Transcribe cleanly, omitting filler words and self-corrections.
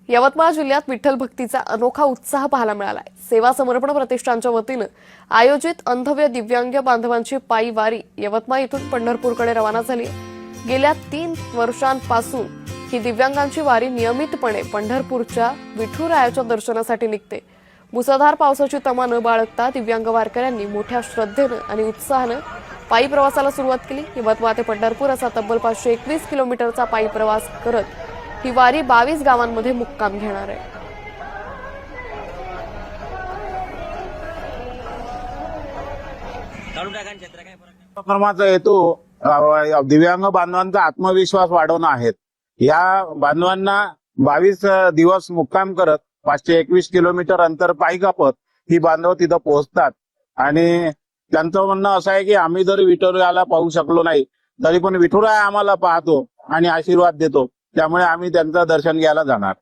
यवतमाळ जिल्ह्यात विठ्ठल भक्तीचा अनोखा उत्साह पाहायला मिळालाय। सेवा समर्पण प्रतिष्ठानच्या वतीनं आयोजित अंधव्य दिव्यांग बांधवांची पायी वारी यवतमाळ इथून पंढरपूरकडे रवाना झाली आहे। गेल्या 3 वर्षांपासून ही दिव्यांगांची वारी नियमितपणे पंढरपूरच्या विठुरायाच्या दर्शनासाठी निघते। मुसळधार पावसाची तमा न बाळगता दिव्यांग वारकऱ्यांनी मोठ्या श्रद्धेनं आणि उत्साहानं पायी प्रवासाला सुरुवात केली। यवतमाळ ते पंढरपूर असा तब्बल 521 किलोमीटरचा पायी प्रवास करत ही वारी 22 गावांमध्ये मुक्काम घेणार आहे। कार्यक्रमाचा हेतू दिव्यांग बांधवांचा आत्मविश्वास वाढवणं आहे। या बांधवांना 22 दिवस मुक्काम करत 521 किलोमीटर अंतर पायी कापत ही बांधव तिथं पोहोचतात आणि त्यांचं म्हणणं असं आहे की आम्ही जर विठुरायाला पाहू शकलो नाही तरी पण विठुराया आम्हाला पाहतो आणि आशीर्वाद देतो, त्यामुळे आम्ही त्यांचं दर्शन घ्यायला जाणार।